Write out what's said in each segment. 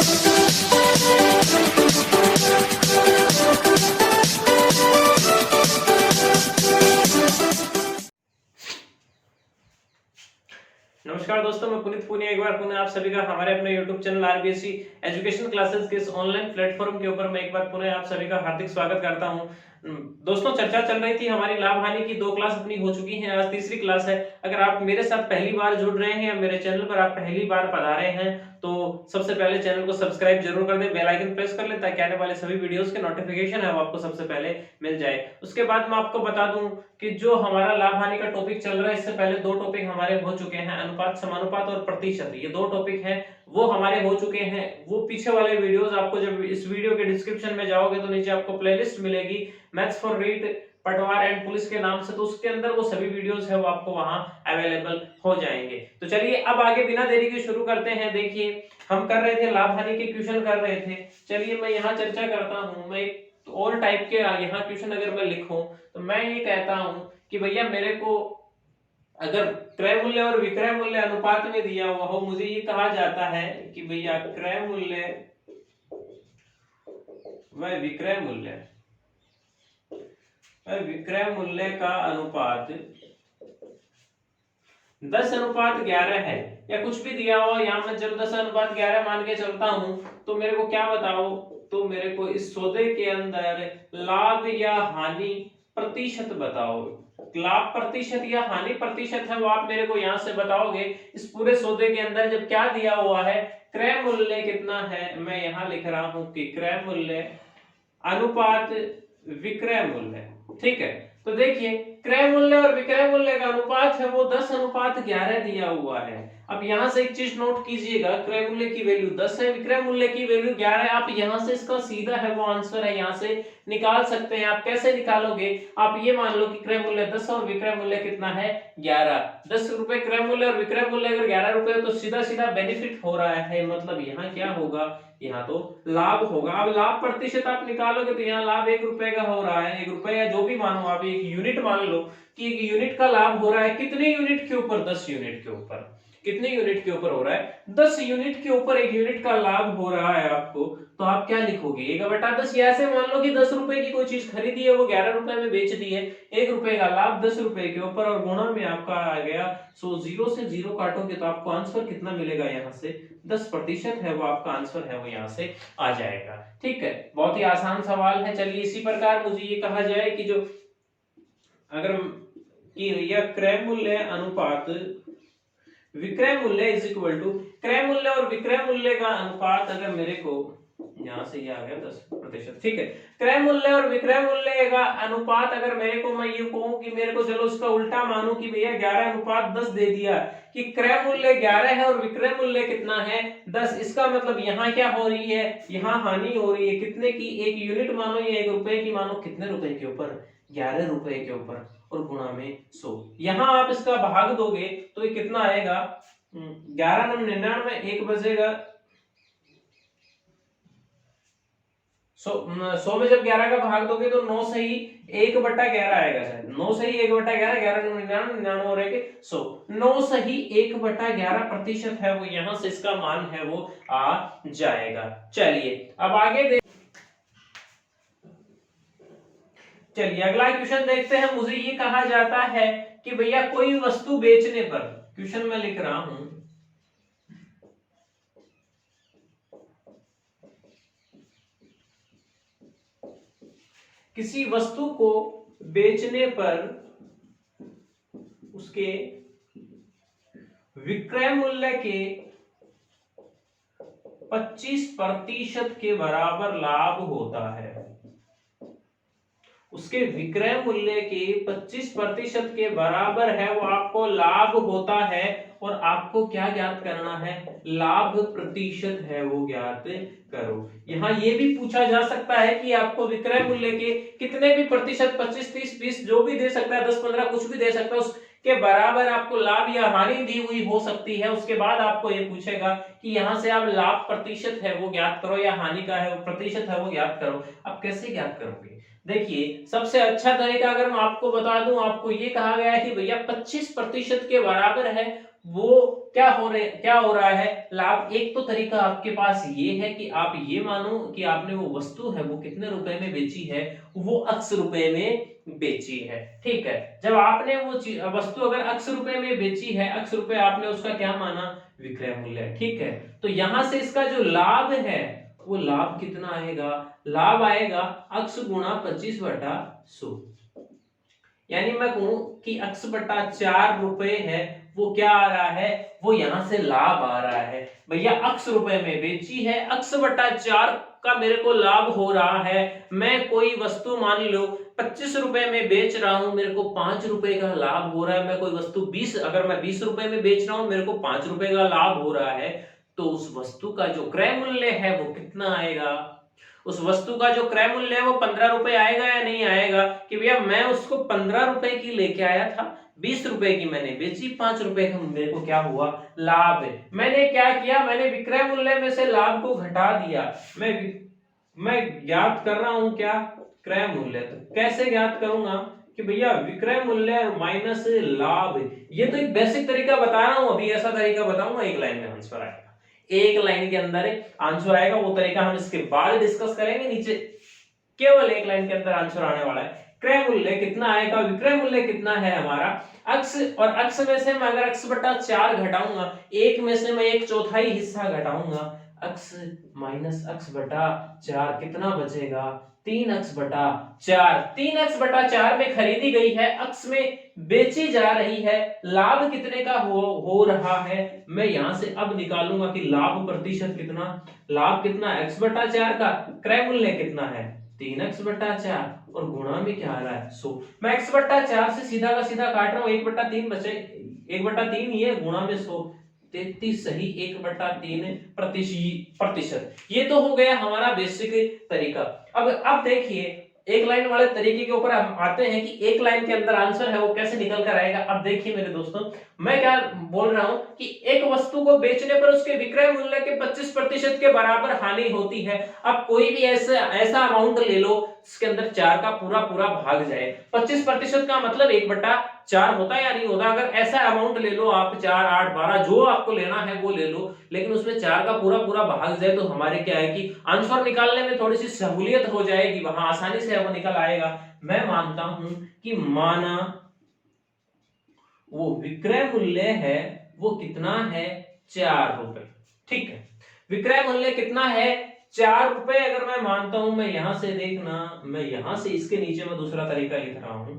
नमस्कार दोस्तों, मैं पुनीत पुनिया एक बार पुनः आप सभी का हमारे अपने YouTube channel RBSC education classes के इस ऑनलाइन प्लेटफॉर्म के ऊपर मैं एक बार पुनः आप सभी का हार्दिक स्वागत करता हूं। दोस्तों, चर्चा चल रही थी हमारी लाभ हानि की। 2 क्लास अपनी हो चुकी हैं, आज तीसरी क्लास है। अगर आप मेरे साथ पहली बार जुड़ रहे हैं या मेरे चैनल पर आप पहली बार पधारे हैं तो सबसे पहले चैनल को सब्सक्राइब जरूर कर दें, बेल आइकन प्रेस कर लें ताकि आने वाले सभी वीडियोस के नोटिफिकेशन है वो आपको सबसे पहले मिल जाए। उसके बाद मैं आपको बता दूं कि जो हमारा लाभ हानि का टॉपिक चल रहा है, इससे पहले 2 टॉपिक हमारे हो चुके हैं, अनुपात, समानुपात और प्रतिशत। ये 2 टॉपिक हैं वो हमारे हो चुके हैं। वो पीछे वाले वीडियोस आपको, जब इस वीडियो के डिस्क्रिप्शन में जाओगे तो नीचे आपको प्लेलिस्ट मिलेगी मैथ्स फॉर रीट, पटवार एंड पुलिस के नाम से, तो उसके अंदर वो सभी वीडियोस है वो आपको वहां अवेलेबल हो जाएंगे। तो चलिए अब आगे बिना देरी के शुरू करते हैं। देखिए, हम कर रहे थे लाभ हानि के क्वेश्चन कर रहे थे। चलिए मैं यहाँ चर्चा करता हूँ। मैं एक और टाइप के यहाँ क्वेश्चन अगर मैं लिखूं तो मैं ये कहता हूँ कि भैया मेरे को अगर क्रय मूल्य और विक्रय मूल्य अनुपात में दिया हुआ हो, मुझे ये कहा जाता है कि भैया क्रय मूल्य व विक्रय मूल्य का अनुपात 10:11 है, या कुछ भी दिया हुआ। यहाँ मैं जब 10:11 मान के चलता हूं तो मेरे को क्या बताओ, तो मेरे को इस सौदे के अंदर लाभ या हानि प्रतिशत बताओ। लाभ प्रतिशत या हानि प्रतिशत है वो आप मेरे को यहाँ से बताओगे। इस पूरे सौदे के अंदर जब क्या दिया हुआ है, क्रय मूल्य कितना है, मैं यहाँ लिख रहा हूं कि क्रय मूल्य अनुपात विक्रय मूल्य। ठीक है, तो देखिए क्रय मूल्य और विक्रय मूल्य का अनुपात है वो 10:11 दिया हुआ है। अब यहां से एक चीज नोट कीजिएगा, क्रय मूल्य की वैल्यू 10 है, विक्रय मूल्य की वैल्यू 11 है। आप यहां से इसका सीधा है वो आंसर है यहां से निकाल सकते हैं। आप कैसे निकालोगे, आप ये मान लो कि क्रय मूल्य 10 और विक्रय मूल्य कितना है 11। 10 रुपए क्रय मूल्य और विक्रय मूल्य अगर 11 रुपए तो सीधा सीधा बेनिफिट हो रहा है, मतलब यहाँ क्या होगा, यहाँ तो लाभ होगा। अब लाभ प्रतिशत आप निकालोगे तो यहाँ लाभ 1 रुपए का हो रहा है, 1 रुपए या जो भी मानो आप, एक यूनिट मान लो कि 1 यूनिट का लाभ हो रहा है। कितने यूनिट के ऊपर, 10 यूनिट के ऊपर। कितने यूनिट के ऊपर हो रहा है, 10 यूनिट के ऊपर 1 यूनिट का लाभ हो रहा है आपको। तो आप क्या लिखोगे, 1/10, या ऐसे मान लो कि 10 रुपए की कोई चीज खरीदी है वो 11 रुपए में बेच दी है, 1 रुपए का लाभ 10 रुपए के ऊपर, और गुणा में आपका आ गया। सो 0 से 0 काटोगे तो आपको आंसर कितना मिलेगा, यहाँ से 10% है वो आपका आंसर है वो यहाँ से आ जाएगा। ठीक है, बहुत ही आसान सवाल है। चलिए इसी प्रकार मुझे ये कहा जाए कि जो अगर कि यह क्रय मूल्य अनुपात विक्रय मूल्य इज इक्वल टू क्रय मूल्य और विक्रय मूल्य का अनुपात, अगर मेरे को यहां से ये आ गया 10%। ठीक है, क्रय मूल्य और विक्रय मूल्य का अनुपात अगर मेरे को, मैं ये कहूं कि मेरे को, चलो उसका उल्टा मानूं कि भैया 11:10 दे दिया कि क्रय मूल्य 11 है और विक्रय मूल्य कितना है 10। इसका मतलब यहाँ क्या हो रही है, यहाँ हानि हो रही है कितने की, 1 यूनिट मानो या 1 रुपए की मानो, कितने रुपए के ऊपर, 11 रुपए के ऊपर, और गुणा में 100। यहाँ आप इसका भाग दोगे तो ये कितना आएगा, 11×99, 1 बचेगा 100 में जब 11 का भाग दोगे तो 9 से ही 1/11 आएगा शायद, 9 से ही 1/11, 11×99, 99 और 100, 9 से ही 1/11% है वो, यहां से इसका मान है वो आ जाएगा। चलिए अब आगे चलिए अगला क्वेश्चन देखते हैं। मुझे ये कहा जाता है कि भैया कोई वस्तु बेचने पर, क्वेश्चन में लिख रहा हूं, किसी वस्तु को बेचने पर उसके विक्रय मूल्य के 25% के बराबर लाभ होता है। उसके विक्रय मूल्य के 25% के बराबर है वो आपको लाभ होता है, और आपको क्या ज्ञात करना है, लाभ प्रतिशत है वो ज्ञात करो। यहाँ ये भी पूछा जा सकता है कि आपको विक्रय मूल्य के कितने भी प्रतिशत, 25, 30, 20 जो भी दे सकता है, 10, 15 कुछ भी दे सकता है, उसके बराबर आपको लाभ या हानि दी हुई हो सकती है। उसके बाद आपको ये पूछेगा कि यहाँ से आप लाभ प्रतिशत है वो ज्ञात करो या हानि का है वो प्रतिशत है वो ज्ञात करो। आप कैसे ज्ञात करोगे, देखिए सबसे अच्छा तरीका अगर मैं आपको बता दूं, आपको ये कहा गया है कि भैया 25% के बराबर है वो क्या हो रहा है लाभ। एक तो तरीका आपके पास ये है कि आप ये मानो कि आपने वो वस्तु है वो कितने रुपए में बेची है, वो x रुपए में बेची है। ठीक है, जब आपने वो वस्तु अगर x रुपए में बेची है, x रुपए आपने उसका क्या माना, विक्रय मूल्य। ठीक है, तो यहां से इसका जो लाभ है वो लाभ कितना आएगा, लाभ आएगा x गुणा 25/100। यानी मैं कहूं कि x/4 रुपए है, वो क्या आ रहा है, वो यहां से लाभ आ रहा है। भैया x रुपए में बेची है, x/4 का मेरे को लाभ हो रहा है। मैं कोई वस्तु मान लो 25 रुपए में बेच रहा हूं, मेरे को 5 रुपए का लाभ हो रहा है। मैं कोई वस्तु 20, अगर मैं 20 रुपए में बेच रहा हूं, मेरे को 5 रुपए का लाभ हो रहा है। तो उस वस्तु का जो क्रय मूल्य है वो कितना आएगा, उस वस्तु का जो क्रय मूल्य है वो 15 रुपए आएगा या नहीं आएगा। कि भैया मैं उसको 15 रुपए की लेके आया था, 20 रुपए की मैंने बेची, 5 रुपए का मेरे को क्या हुआ, लाभ है। मैंने क्या किया, मैंने विक्रय मूल्य में से लाभ को घटा दिया। मैं ज्ञात कर रहा हूं क्या, क्रय मूल्य। तो कैसे ज्ञात करूंगा कि भैया विक्रय मूल्य माइनस लाभ। ये तो एक बेसिक तरीका बता रहा हूं, अभी ऐसा तरीका बताऊंगा एक लाइन में आंसर आएगा, एक लाइन के अंदर आंसर आएगा। वो तरीका हम इसके बाद डिस्कस करेंगे, नीचे केवल एक लाइन के अंदर आंसर आने वाला है। क्रय मूल्य कितना आएगा, विक्रय मूल्य कितना है हमारा x, और x में से मैं अगर x/4 घटाऊंगा, एक में से मैं 1/4 हिस्सा घटाऊंगा, x माइनस x/4 कितना बचेगा, 3x/4। 3x/4 में खरीदी गई है, x में बेची जा रही है, लाभ कितने का हो रहा है। मैं यहां से अब निकालूंगा कि लाभ प्रतिशत कितना, लाभ कितना x/4 का, क्रय मूल्य कितना है 3x/4 और गुणा में क्या आ रहा है 100। मैं x/4 से सीधा का सीधा काट रहा हूं, 1/3 बचे, 1/3 ही है, गुणा में 100, 33 सही 1/3 प्रतिशत। ये तो हो गया हमारा बेसिक तरीका। अब देखिए एक लाइन वाले तरीके के ऊपर हम आते हैं कि एक लाइन के अंदर आंसर है वो कैसे निकल कर आएगा। अब देखिए मेरे दोस्तों, मैं क्या बोल रहा हूं कि एक वस्तु को बेचने पर उसके विक्रय मूल्य के 25% के बराबर हानि होती है। अब कोई भी ऐसा अमाउंट ले लो जिसके अंदर 4 का पूरा पूरा भाग जाए। 25% का मतलब 1/4 होता है या नहीं होता। अगर ऐसा अमाउंट ले लो आप 4, 8, 12 जो आपको लेना है वो ले लो, लेकिन उसमें 4 का पूरा पूरा भाग जाए, तो हमारे क्या है कि आंसर निकालने में थोड़ी सी सहूलियत हो जाएगी, वहां आसानी से वो निकल आएगा। मैं मानता हूं कि माना वो विक्रय मूल्य है वो कितना है 4 रुपए। ठीक है, विक्रय मूल्य कितना है 4 रुपए। अगर मैं मानता हूं, मैं यहां से देखना, मैं यहां से इसके नीचे मैं दूसरा तरीका लिख रहा हूं,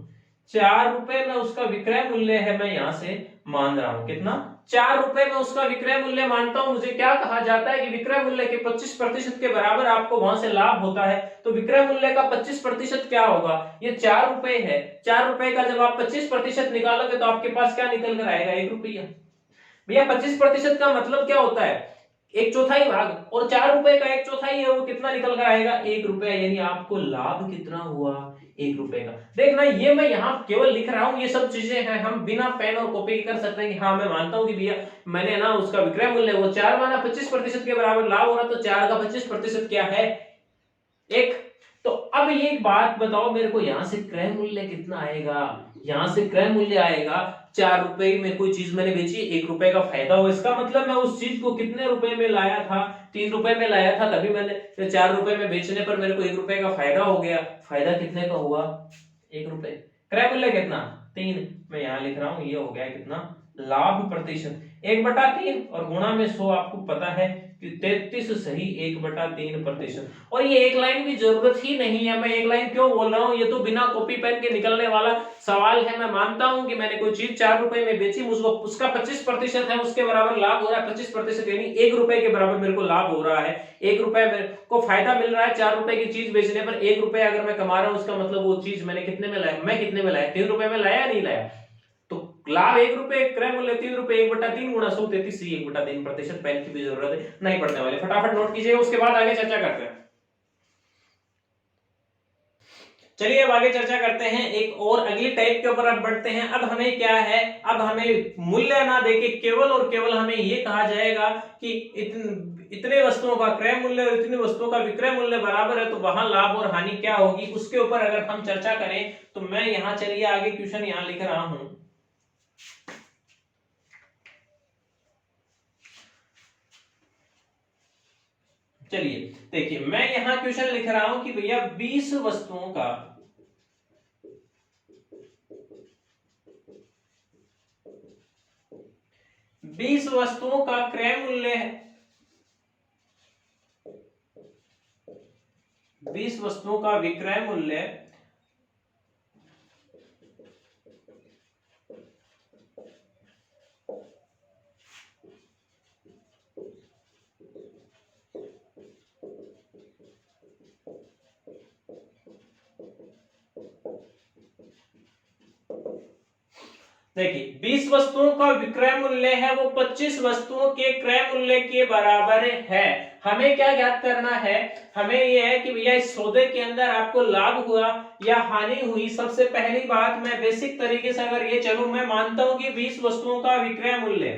4 रुपए में उसका विक्रय मूल्य है, मैं यहां से मान रहा हूं कितना 4 रुपए में उसका विक्रय मूल्य मानता हूं। मुझे क्या कहा जाता है कि विक्रय मूल्य के 25% के बराबर आपको वहां से लाभ होता है। तो विक्रय मूल्य का 25% क्या होगा, ये 4 रुपए है, 4 रुपए का जब आप 25% निकालोगे तो आपके पास क्या निकल कर आएगा, 1 रुपया। भैया 25% का मतलब क्या होता है, 1/4 भाग, और 4 रुपए का 1/4 है, वो कितना निकल कर आएगा, 1 रुपया। यानी आपको लाभ कितना हुआ, 1 रुपए का। देखना ये मैं यहाँ केवल लिख रहा हूँ, ये सब चीजें हैं, हम बिना पेन और कॉपी कर सकते हैं कि हाँ मैं मानता हूँ कि भैया मैंने ना उसका विक्रय मूल्य वो 4 माना, 25% के बराबर लाभ हो रहा, तो 4 का 25% क्या है, 1। तो अब ये एक बात बताओ मेरे को, यहां से क्रय मूल्य कितना आएगा, यहां से क्रय मूल्य आएगा 4 रुपए में कोई चीज मैंने बेची, 1 रुपए का फायदा हो। इसका मतलब मैं उस चीज को कितने रुपए में लाया था, 3 रुपए में लाया था, तभी मैंने 4 रुपए में बेचने पर मेरे को 1 रुपए का फायदा हो गया। फायदा कितने का हुआ, 1 रुपए। क्रय मूल्य कितना 3, मैं यहां लिख रहा हूं, ये हो गया कितना, लाभ प्रतिशत 1/3 और गुणा में 100। आपको पता है कि 33 सही 1/3%। और ये एक लाइन की जरूरत ही नहीं है। मैं एक लाइन क्यों बोल रहा हूं, ये तो बिना कॉपी पेन के निकलने वाला सवाल है। मैं मानता हूं कि मैंने कोई चीज 4 रुपए में बेची, मुझको उसका 25% है, उसके बराबर लाभ हो रहा है 25%, यानी 1 रुपए के बराबर मेरे को लाभ हो रहा है। 1 रुपए मेरे को फायदा मिल रहा है 4 रुपए की चीज बेचने पर। 1 रुपए अगर मैं कमा रहा हूं, उसका मतलब वो चीज मैंने कितने में लाया, मैं कितने में लाया, 3 रुपए में लाया या नहीं लाया। तो लाभ 1 रुपए, क्रय मूल्य 3 रुपए, 1/3 गुणा 100, 33 1/3%। पेन की भी जरूरत है नहीं पढ़ने वाले, फटाफट नोट कीजिए, उसके बाद आगे चर्चा करते हैं। चलिए अब आगे चर्चा करते हैं एक और अगली टाइप के ऊपर अब बढ़ते हैं। अब हमें क्या है, अब हमें मूल्य ना देके केवल और केवल हमें ये कहा जाएगा कि इतने वस्तुओं का क्रय मूल्य और इतनी वस्तुओं का विक्रय मूल्य बराबर है, तो वहां लाभ और हानि क्या होगी, उसके ऊपर अगर हम चर्चा करें तो मैं यहाँ चलिए आगे क्वेश्चन यहाँ लिख रहा हूं। चलिए देखिए, मैं यहां क्वेश्चन लिख रहा हूं कि भैया 20 वस्तुओं का 20 वस्तुओं का क्रय मूल्य है, 20 वस्तुओं का विक्रय मूल्य देखिए 20 वस्तुओं का विक्रय मूल्य है वो 25 वस्तुओं के क्रय मूल्य के बराबर है। हमें क्या ज्ञात करना है, हमें यह है कि भैया इस सौदे के अंदर आपको लाभ हुआ या हानि हुई। सबसे पहली बात, मैं बेसिक तरीके से अगर ये चलूं, मैं मानता हूं कि 20 वस्तुओं का विक्रय मूल्य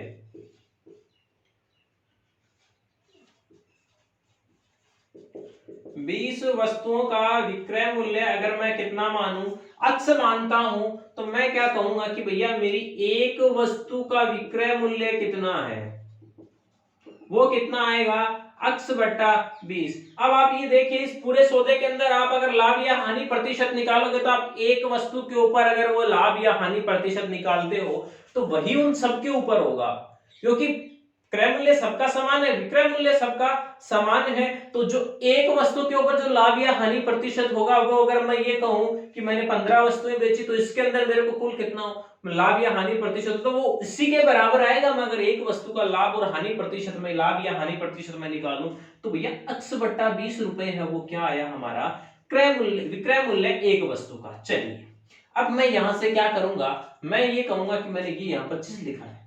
20 वस्तुओं का विक्रय मूल्य अगर मैं कितना मानूं, अक्स मानता हूं, तो मैं क्या कहूंगा कि भैया मेरी एक वस्तु का विक्रय मूल्य कितना है, वो कितना आएगा, अक्स बट्टा 20। अब आप ये देखिए, इस पूरे सौदे के अंदर आप अगर लाभ या हानि प्रतिशत निकालोगे तो आप एक वस्तु के ऊपर अगर वो लाभ या हानि प्रतिशत निकालते हो तो वही उन सबके ऊपर होगा, क्योंकि क्रय मूल्य सबका समान है, विक्रय मूल्य सबका समान है। तो जो एक वस्तु के ऊपर जो लाभ या हानि प्रतिशत होगा, वो अगर मैं ये कहूं कि मैंने 15 वस्तुएं बेची तो इसके अंदर मेरे को कुल कितना लाभ या हानि प्रतिशत, तो वो इसी के बराबर आएगा। मगर एक वस्तु का लाभ और हानि प्रतिशत में, लाभ या हानि प्रतिशत में निकालूं तो भैया अक्स बट्टा 20 रुपए है, वो क्या आया हमारा क्रय मूल्य, विक्रय मूल्य एक वस्तु का। चलिए अब मैं यहां से क्या करूंगा, मैं ये कहूंगा कि मैंने ये यहां 25 लिखा है,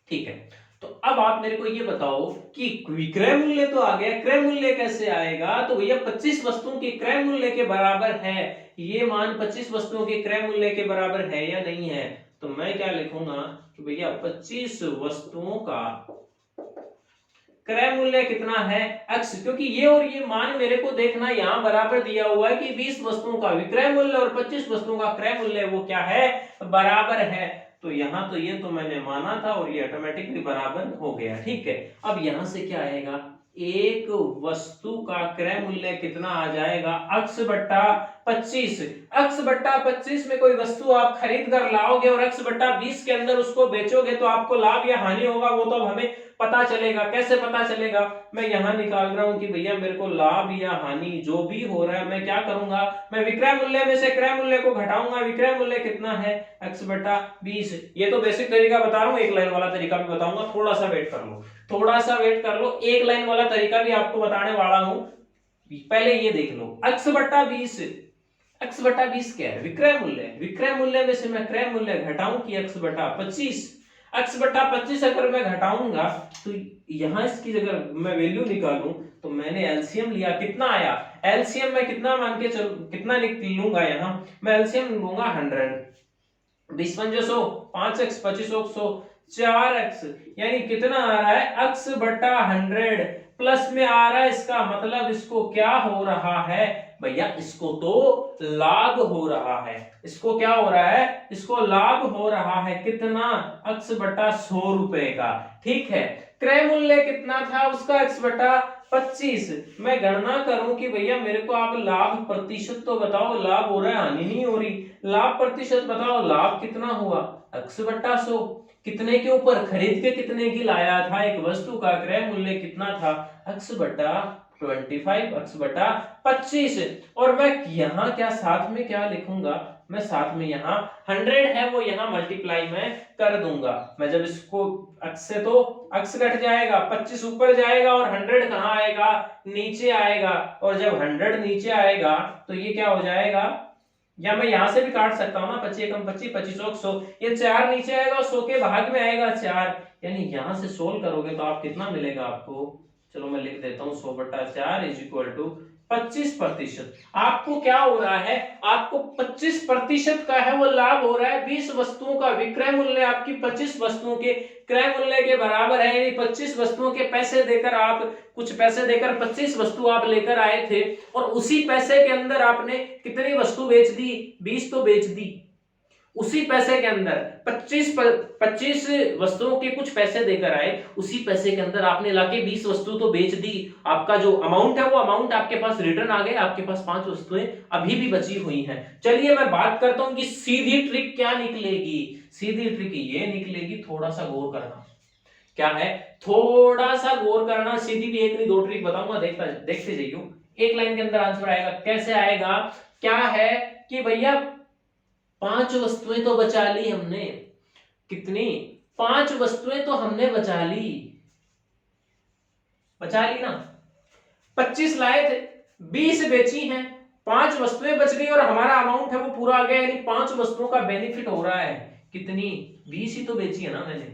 ठीक है। तो अब आप मेरे को ये बताओ कि विक्रय मूल्य तो आ गया, क्रय मूल्य कैसे आएगा, तो भैया 25 वस्तुओं के क्रय मूल्य के बराबर है, ये मान 25 वस्तुओं के क्रय मूल्य के बराबर है या नहीं है। तो मैं क्या लिखूंगा कि भैया 25 वस्तुओं का क्रय मूल्य कितना है, x, क्योंकि ये और ये मान मेरे को देखना, यहां बराबर दिया हुआ है कि 20 वस्तुओं का विक्रय मूल्य और 25 वस्तुओं का क्रय मूल्य वो क्या है, बराबर है। तो यहां तो ये तो मैंने माना था और ये ऑटोमेटिकली बराबर हो गया, ठीक है। अब यहां से क्या आएगा, एक वस्तु का क्रय मूल्य कितना आ जाएगा, अक्स बट्टा 25। अक्स बट्टा 25 में कोई वस्तु आप खरीद कर लाओगे और अक्स बट्टा 20 के अंदर उसको बेचोगे तो आपको लाभ या हानि होगा, वो तो अब हमें पता चलेगा। कैसे पता चलेगा, मैं यहां निकाल रहा हूं कि भैया मेरे को लाभ या हानि जो भी हो रहा है, मैं क्या करूंगा, मैं विक्रय मूल्य में से क्रय मूल्य को घटाऊंगा। विक्रय मूल्य कितना है, x बटा 20। ये तो बेसिक तरीका बता रहा हूं, एक लाइन वाला तरीका भी बताऊंगा, थोड़ा सा वेट कर लो, थोड़ा सा वेट कर लो, एक लाइन वाला तरीका भी आपको बताने वाला हूं। पहले ये देख लो, x बटा 20, x बटा 20 क्या है, विक्रय मूल्य। विक्रय मूल्य में से मैं क्रय मूल्य घटाऊं कि x बटा 25, x बटा 25 अगर मैं घटाऊंगा तो यहां इसकी जगह मैं वैल्यू निकालूं तो मैंने एलसीएम लिया, कितना आया, एलसीएम में कितना मान के चल, कितना लूंगा, यहां मैं एलसीएम लूंगा 100, 20 पंजे 100, 5x 25 100, 4x, यानी कितना आ रहा है, x बटा 100 प्लस में आ रहा है, इसका मतलब इसको क्या हो रहा है भैया, इसको तो लाभ हो रहा है। इसको क्या हो रहा है, इसको लाभ हो रहा है, कितना, x बटा 100 रुपए का, ठीक है। क्रय मूल्य कितना था उसका, x बटा 25। मैं गणना करूं कि भैया मेरे को आप लाभ प्रतिशत तो बताओ, लाभ हो रहा है हानि नहीं हो रही, लाभ प्रतिशत बताओ, लाभ कितना हुआ, x बटा 100, कितने के ऊपर, खरीद के कितने की लाया था, एक वस्तु का क्रय मूल्य कितना था, x बटा 25, x बटा 25। और मैं यहां क्या साथ में क्या लिखूंगा, मैं साथ में यहाँ 100 है वो यहाँ मल्टीप्लाई में कर दूंगा। मैं जब इसको x से तो x घट जाएगा, 25 ऊपर जाएगा और 100 कहाँ आएगा, नीचे आएगा। और जब 100 नीचे आएगा तो ये क्या हो जाएगा, या मैं यहां से भी काट सकता हूं ना, 25 एकम 25, 25 100, ये 4 नीचे आएगा और 100 के भाग में आएगा 4, यानी यहां से सोल्व करोगे तो आप कितना मिलेगा आपको, चलो मैं लिख देता हूं 100 बटा 4 इज इक्वल टू 25%। आपको क्या हो रहा है, आपको 25% का है वो लाभ हो रहा है। 20 वस्तुओं का विक्रय मूल्य आपकी 25 वस्तुओं के क्रय मूल्य के बराबर है, यानी 25 वस्तुओं के पैसे देकर, आप कुछ पैसे देकर 25 वस्तु आप लेकर आए थे और उसी पैसे के अंदर आपने कितनी वस्तु बेच दी, 20 तो बेच दी। उसी पैसे के अंदर 25 वस्तुओं के कुछ पैसे देकर आए, उसी पैसे के अंदर आपने लाके 20 वस्तु तो बेच दी, आपका जो अमाउंट है वो अमाउंट आपके पास रिटर्न आ गए, आपके पास 5 वस्तुएं अभी भी बची हुई हैं। चलिए मैं बात करता हूं कि सीधी ट्रिक क्या निकलेगी। सीधी ट्रिक ये निकलेगी, थोड़ा सा गौर करना। क्या है? थोड़ा सा गौर करना। सीधी भी एक नहीं दो ट्रिक बताऊंगा, देखते जाइए। एक लाइन के अंदर आंसर आएगा। कैसे आएगा? क्या है कि भैया 5 वस्तुएं तो बचा ली हमने। कितनी? 5 वस्तुएं तो हमने बचा ली ना। 25 लाए थे, 20 बेची हैं, 5 वस्तुएं बच गई और हमारा अमाउंट है वो पूरा आ गया, यानी 5 वस्तुओं का बेनिफिट हो रहा है। कितनी? 20 ही तो बेची है ना मैंने।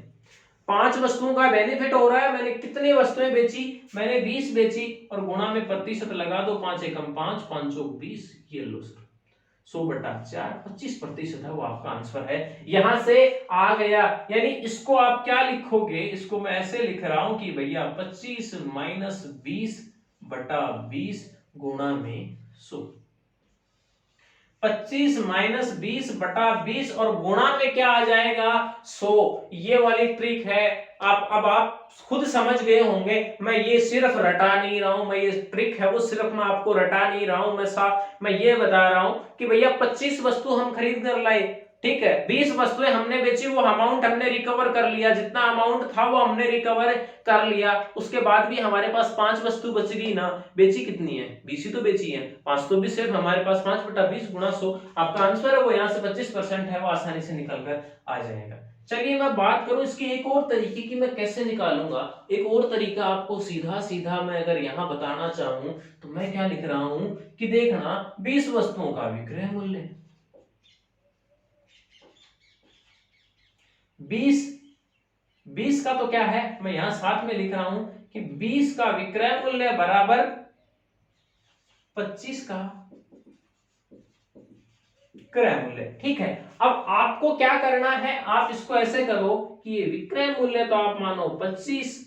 5 वस्तुओं का बेनिफिट हो रहा है। मैंने कितनी वस्तुएं बेची? मैंने 20 बेची, और गुणा में प्रतिशत लगा दो, 5 एकम 5, 5 चौक 20। ये लो सर, 100/4, 25% है वो आपका आंसर है। यहां से आ गया, यानी इसको आप क्या लिखोगे? इसको मैं ऐसे लिख रहा हूं कि भैया 25 माइनस 20/20 गुणा में 100। 25 माइनस 20/20 और गुणा में क्या आ जाएगा? 100। ये वाली ट्रिक है। अब आप खुद समझ गए होंगे, मैं ये सिर्फ रटा नहीं रहा हूं, मैं ये ट्रिक है वो सिर्फ मैं आपको रटा नहीं रहा हूं, मैं ये बता रहा हूं कि भैया 25 वस्तु हम खरीद कर लाए, ठीक है, 20 वस्तुएं हमने बेची, वो अमाउंट हमने रिकवर कर लिया, जितना अमाउंट था वो हमने रिकवर कर लिया। उसके बाद भी हमारे पास 5 वस्तु बच गई ना। बेची कितनी है? 20 ही तो बेची है। 5 तो भी सिर्फ हमारे पास 5/20 गुणा 100। आपका आंसर है वो यहाँ से 25% है, वो आसानी से निकल कर आ जाएगा। चलिए मैं बात करूं इसकी एक और तरीके की, मैं कैसे निकालूंगा। एक और तरीका आपको सीधा सीधा मैं अगर यहां बताना चाहूं तो मैं क्या लिख रहा हूं कि देखना, 20 वस्तुओं का विक्रय मूल्य, 20 का तो क्या है, मैं यहां साथ में लिख रहा हूं कि 20 का विक्रय मूल्य बराबर 25 का क्रय मूल्य। ठीक है, अब आपको क्या करना है, आप इसको ऐसे करो कि ये विक्रय मूल्य तो आप मानो 25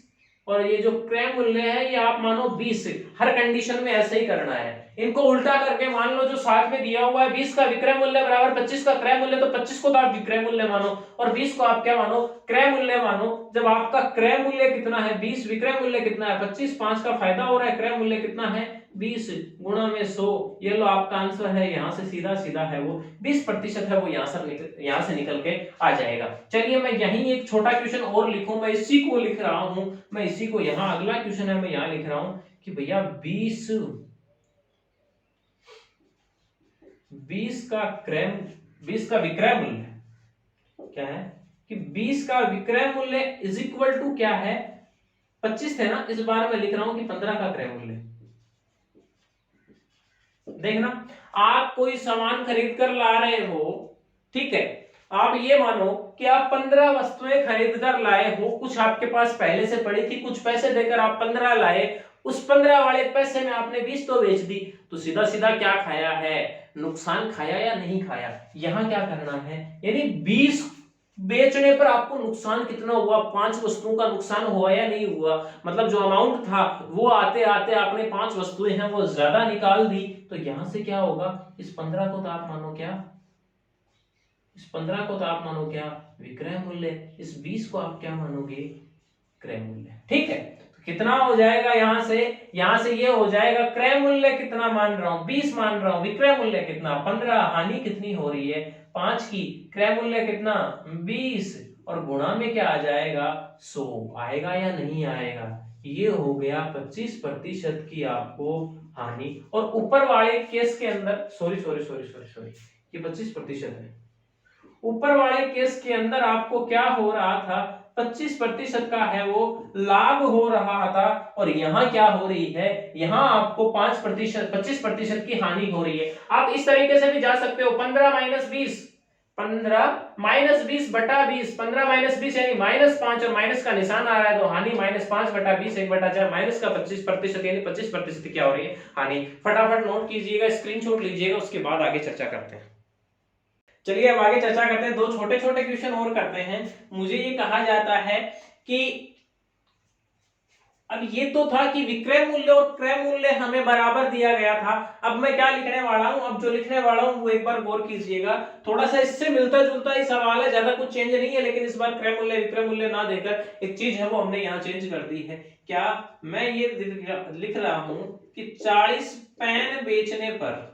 और ये जो क्रय मूल्य है ये आप मानो 20। हर कंडीशन में ऐसे ही करना है। इनको उल्टा करके मान लो, जो साथ में दिया हुआ है 20 का विक्रय मूल्य बराबर 25 का क्रय मूल्य, तो 25 को तो आप विक्रय मूल्य मानो और 20 को आप क्या मानो? क्रय मूल्य मानो। जब आपका क्रय मूल्य कितना है 20, विक्रय मूल्य कितना है 25, 5 का फायदा हो रहा है, क्रय मूल्य कितना है 20 गुणा में 100। ये लो आपका आंसर है, यहां से सीधा सीधा है वो 20% है, वो यहां से निकल के आ जाएगा। चलिए मैं यहीं एक छोटा क्वेश्चन और लिखूं, मैं इसी को लिख रहा हूं, मैं इसी को यहां अगला क्वेश्चन है मैं यहां लिख रहा हूं कि भैया 20 का विक्रय मूल्य क्या है कि 20 का विक्रय मूल्य इज इक्वल टू क्या है? 25 थे ना, इस बार मैं लिख रहा हूं कि 15 का क्रय मूल्य। देखना, आप कोई सामान खरीद कर ला रहे हो, ठीक है, आप ये मानो कि आप 15 वस्तुएं खरीद कर लाए हो, कुछ आपके पास पहले से पड़ी थी, कुछ पैसे देकर आप 15 लाए, उस 15 वाले पैसे में आपने 20 तो बेच दी, तो सीधा सीधा क्या खाया है? नुकसान खाया या नहीं खाया? यहां क्या करना है, यानी 20 बेचने पर आपको नुकसान कितना हुआ? 5 वस्तुओं का नुकसान हुआ या नहीं हुआ? मतलब जो अमाउंट था वो आते आते आपने 5 वस्तुएं हैं वो ज्यादा निकाल दी, तो यहां से क्या होगा? इस 15 को तो आप मानो क्या? इस 15 को तो आप मानो क्या? विक्रय मूल्य। इस 20 को आप क्या मानोगे? क्रय मूल्य। ठीक है, तो कितना हो जाएगा यहां से ये हो जाएगा, क्रय मूल्य कितना मान रहा हूं? 20 मान रहा हूं, विक्रय मूल्य कितना? 15, हानि कितनी हो रही है? 5 की, क्रय मूल्य कितना? 20 और गुणा में क्या आ जाएगा? 100 आएगा या नहीं आएगा? ये हो गया 25% की आपको हानि। और ऊपर वाले केस के अंदर, सॉरी, ये 25% है। ऊपर वाले केस के अंदर आपको क्या हो रहा था? 25% का है वो लाभ हो रहा था, और यहां क्या हो रही है? यहां आपको 25% की हानि हो रही है। आप इस तरीके से भी जा सकते हो, 15 माइनस 20, 15 - 20/20, 15 - 20 यानी -5, और माइनस का निशान आ रहा है तो हानि -5/20, 1/4, माइनस का 25% यानी 25% क्या हो रही है? हानि। फटाफट नोट कीजिएगा, स्क्रीनशॉट लीजिएगा, उसके बाद आगे चर्चा करते हैं। चलिए अब आगे चर्चा करते हैं, दो छोटे छोटे क्वेश्चन और करते हैं। मुझे ये कहा जाता है कि अब ये तो था कि विक्रय मूल्य और क्रय मूल्य हमें बराबर दिया गया था। अब मैं क्या लिखने वाला हूं, अब जो लिखने वाला हूं वो एक बार गौर कीजिएगा, थोड़ा सा इससे मिलता जुलता ही सवाल है, ज्यादा कुछ चेंज नहीं है, लेकिन इस बार क्रय मूल्य विक्रय मूल्य ना देकर एक चीज है वो हमने यहाँ चेंज कर दी है। क्या, मैं ये लिख रहा हूं कि 40 पेन बेचने पर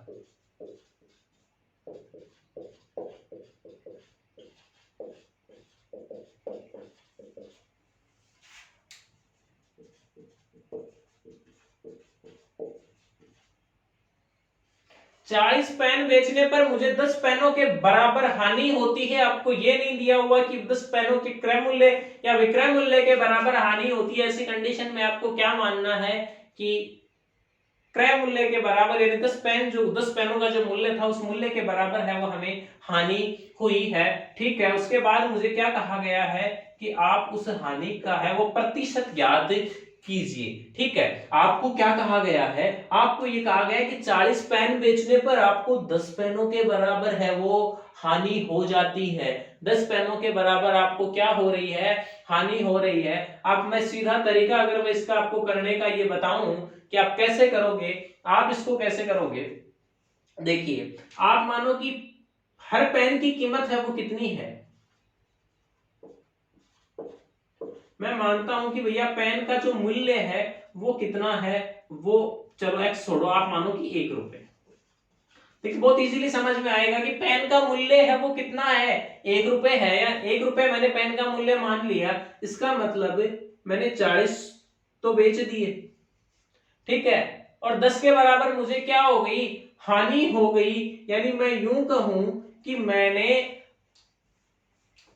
40 पेन बेचने पर मुझे 10 पेनों के बराबर हानि होती है। आपको ये नहीं दिया हुआ कि 10 पेनों के क्रय मूल्य या विक्रय मूल्य के बराबर हानि होती है। ऐसी कंडीशन में आपको क्या मानना है कि क्रय मूल्य के बराबर, यानी 10 पेन, जो 10 पेनों का जो मूल्य था उस मूल्य के बराबर है वो हमें हानि हुई है। ठीक है, उसके बाद मुझे क्या कहा गया है कि आप उस हानि का है वो प्रतिशत ज्ञात कीजिए। ठीक है, आपको क्या कहा गया है, आपको ये कहा गया है कि 40 पेन बेचने पर आपको 10 पेनों के बराबर है वो हानि हो जाती है। 10 पेनों के बराबर आपको क्या हो रही है, हानि हो रही है। अब मैं सीधा तरीका अगर मैं इसका आपको करने का ये बताऊं कि आप कैसे करोगे, आप इसको कैसे करोगे, देखिए आप मानो कि हर पेन की कीमत है वो कितनी है, मैं मानता हूं कि भैया पेन का जो मूल्य है वो कितना है, वो चलो एक्स छोड़ो, आप मानो कि 1 रुपए। देखिए बहुत इजीली समझ में आएगा कि पेन का मूल्य है वो कितना है, 1 रुपए है, या 1 रुपए मैंने पेन का मूल्य मान लिया, इसका मतलब मैंने 40 तो बेच दिए। ठीक है, और 10 के बराबर मुझे क्या हो गई, हानि हो गई। यानी मैं यूं कहूं कि मैंने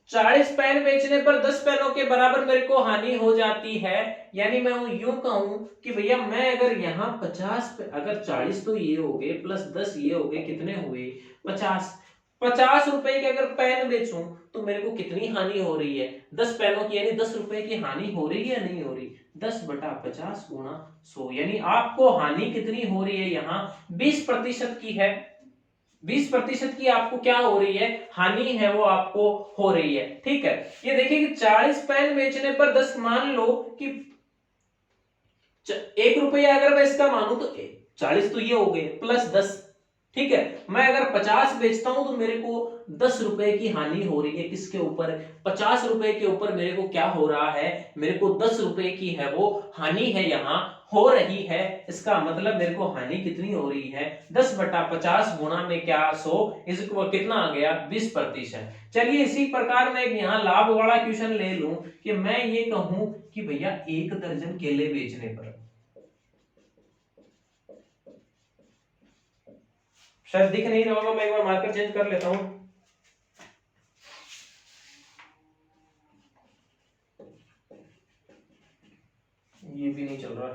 40 पेन बेचने पर 10 पेनों के बराबर मेरे को हानि हो जाती है। यानी मैं यूं कहूं कि भैया मैं अगर यहाँ 50 अगर 40 तो ये हो गए प्लस 10 ये हो गए, कितने हुए 50 रुपए के अगर पेन बेचूं तो मेरे को कितनी हानि हो रही है, 10 पेनों की, यानी 10 रुपए की हानि हो रही है या नहीं हो रही, 10/50 गुणा 100, यानी आपको हानि कितनी हो रही है यहाँ 20% की है। 20% की आपको क्या हो रही है, हानि है वो आपको हो रही है। ठीक है, ये देखिए कि 40 पेन बेचने पर 10, मान लो कि 1 रुपया अगर मैं इसका मानू तो 40 तो ये हो गए प्लस 10। ठीक है, मैं अगर 50 बेचता हूं तो मेरे को 10 रुपए की हानि हो रही है, किसके ऊपर, 50 रुपए के ऊपर मेरे को क्या हो रहा है, मेरे को 10 रुपए की है वो हानि है यहाँ हो रही है। इसका मतलब मेरे को हानि कितनी हो रही है, 10/50 गुणा में क्या 100, इसको कितना आ गया 20%। चलिए इसी प्रकार मैं यहाँ लाभ वाला क्वेश्चन ले लूं कि मैं ये कहूं कि भैया 1 दर्जन केले बेचने पर, शायद दिख नहीं रहा होगा, मैं एक बार मार्कर चेंज कर लेता हूं। ये भी नहीं चल रहा,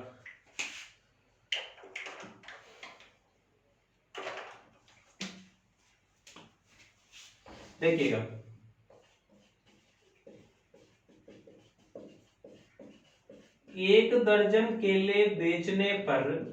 देखिएगा 1 दर्जन केले बेचने पर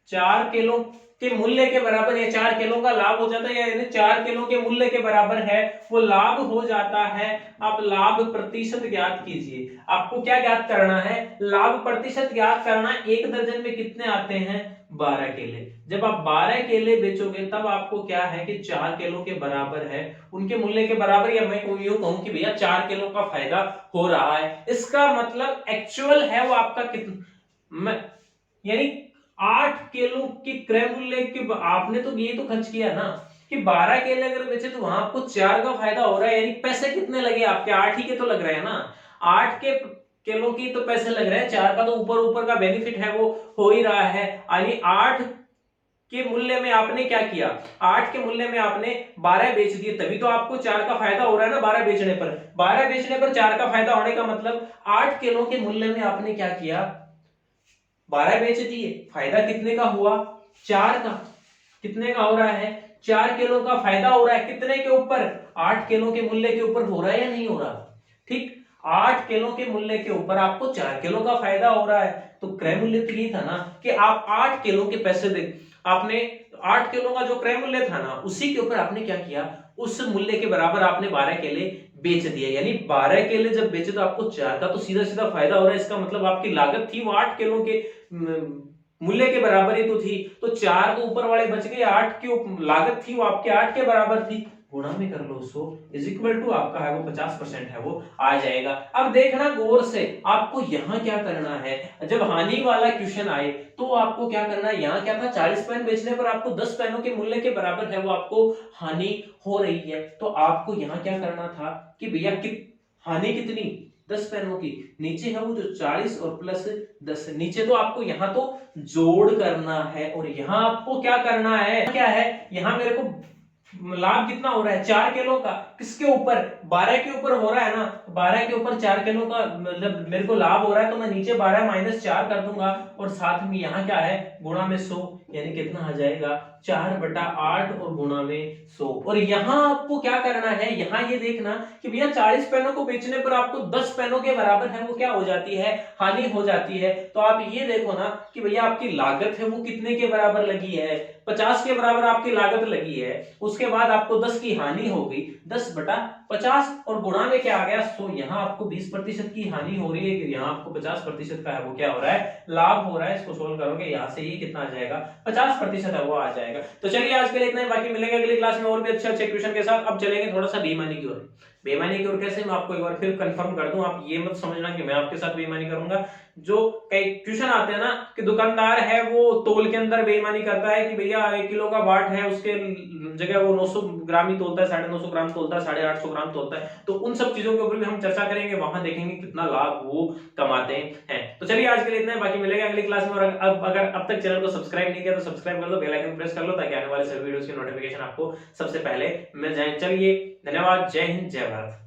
4 किलो के मूल्य के बराबर, या 4 किलो का लाभ हो जाता है, या 4 किलो के मूल्य के बराबर है वो लाभ हो जाता है। आप लाभ प्रतिशत ज्ञात कीजिए, आपको क्या ज्ञात करना है, लाभ प्रतिशत ज्ञात करना। 1 दर्जन में कितने आते हैं 12 केले, जब आप 12 केले बेचोगे तब आपको क्या है कि 4 किलो के बराबर है, उनके मूल्य के बराबर, या मैं यूं कहूं कि भैया 4 किलो का फायदा हो रहा है। इसका मतलब एक्चुअल है वो आपका कितना, यानी 8 किलो की क्रय मूल्य के, आपने तो ये तो खर्च किया ना कि 12 केले अगर बेचे तो वहां आपको 4 का फायदा हो रहा है, यानी पैसे कितने लगे आपके, 8 ही के तो लग रहे हैं ना, 8 के किलो की तो पैसे लग रहे हैं, 4 का तो ऊपर ऊपर का बेनिफिट है वो हो ही रहा है। यानी 8 के मूल्य में आपने क्या किया, 8 के मूल्य में आपने 12 बेच दिए, तभी तो आपको 4 का फायदा हो रहा है ना। 12 बेचने पर 4 का फायदा होने का मतलब 8 किलो के मूल्य में आपने क्या किया, 12 बेच दिए, फायदा कितने का हुआ 4 का, कितने का हो रहा है 4 किलो का फायदा हो रहा है, कितने के ऊपर 8 किलो के मूल्य के ऊपर हो रहा है या नहीं हो रहा। ठीक, 8 किलो के मूल्य के ऊपर आपको 4 किलो का फायदा हो रहा है, तो क्रय मूल्य तो ये था ना कि आप 8 किलो के पैसे दे, आपने तो 8 किलो का जो क्रय मूल्य था ना, उसी के ऊपर आपने क्या किया, उस मूल्य के बराबर आपने 12 केले बेच दिए। यानी 12 केले जब बेचे तो आपको 4 का तो सीधा सीधा फायदा हो रहा है। इसका मतलब आपकी लागत थी वो 8 किलो के मूल्य के बराबर ही तो थी, तो 4 तो ऊपर वाले बच गए, 8 की लागत थी वो आपके 8 के बराबर थी, गुणा में कर लो उसको, इज इक्वल टू आपका है वो 50% है वो आ जाएगा। अब देखना गौर से, आपको यहाँ क्या करना है, जब हानि वाला क्वेश्चन आए तो आपको क्या करना है, यहाँ क्या था 40 पेन बेचने पर आपको 10 पेनों के मूल्य के बराबर है वो आपको हानि हो रही है, तो आपको यहाँ क्या करना था कि भैया हानि कितनी 10 पेनों की, नीचे है वो जो 40 और प्लस 10, नीचे तो आपको यहाँ तो जोड़ करना है, और यहाँ आपको क्या करना है, क्या है यहाँ मेरे को लाभ कितना हो रहा है 4 किलो का, किसके ऊपर 12 के ऊपर हो रहा है ना, 12 के ऊपर 4 किलो का मतलब मेरे को लाभ हो रहा है, तो मैं नीचे 12 माइनस 4 कर दूंगा, और साथ में यहाँ क्या है गुणा में 100, यानी कितना आ जाएगा 4/8 और गुणा में 100। और यहाँ आपको क्या करना है, यहाँ ये देखना कि भैया 40 पेनों को बेचने पर आपको 10 पेनों के बराबर है वो क्या हो जाती है, हानि हो जाती है, तो आप ये देखो ना कि भैया आपकी लागत है वो कितने के बराबर लगी है, 50 के बराबर आपकी लागत लगी है, उसके बाद आपको 10 की हानि हो गई, 10/50 और गुणा में क्या आ गया 100, यहाँ आपको 20% की हानि हो रही है, कि यहाँ आपको 50% का है वो क्या हो रहा है, लाभ हो रहा है। इसको सोल्व करोगे यहाँ से ये कितना आ जाएगा 50% है वो आ जाएगा। तो चलिए आज के लिए इतना ही, बाकी मिलेंगे अगली क्लास में और भी अच्छे अच्छे क्वेश्चन के साथ। अब चलेंगे थोड़ा सा बेईमानी की ओर। बेईमानी की ओर कैसे, मैं आपको एक बार फिर कंफर्म कर दूं, आप ये मत समझना कि मैं आपके साथ बेईमानी करूंगा। जो कई क्वेश्चन आते हैं ना कि दुकानदार है वो तोल के अंदर बेईमानी करता है कि भैया 1 किलो का बाट है, उसके जगह वो 900 ग्राम ही तोलता है, 950 ग्राम तोलता है, 850 ग्राम तोलता है, तो उन सब चीजों के ऊपर भी हम चर्चा करेंगे, वहां देखेंगे कितना लाभ वो कमाते हैं। तो चलिए आज के लिए इतना है, बाकी मिलेगा अगली क्लास में। और अगर अब तक चैनल को सब्सक्राइब नहीं किया तो सब्सक्राइब कर लो, बेल आइकन प्रेस कर लो, ताकि आने वाले सभी वीडियोस की नोटिफिकेशन आपको सबसे पहले मिल जाए। चलिए धन्यवाद, जय हिंद, जय भारत।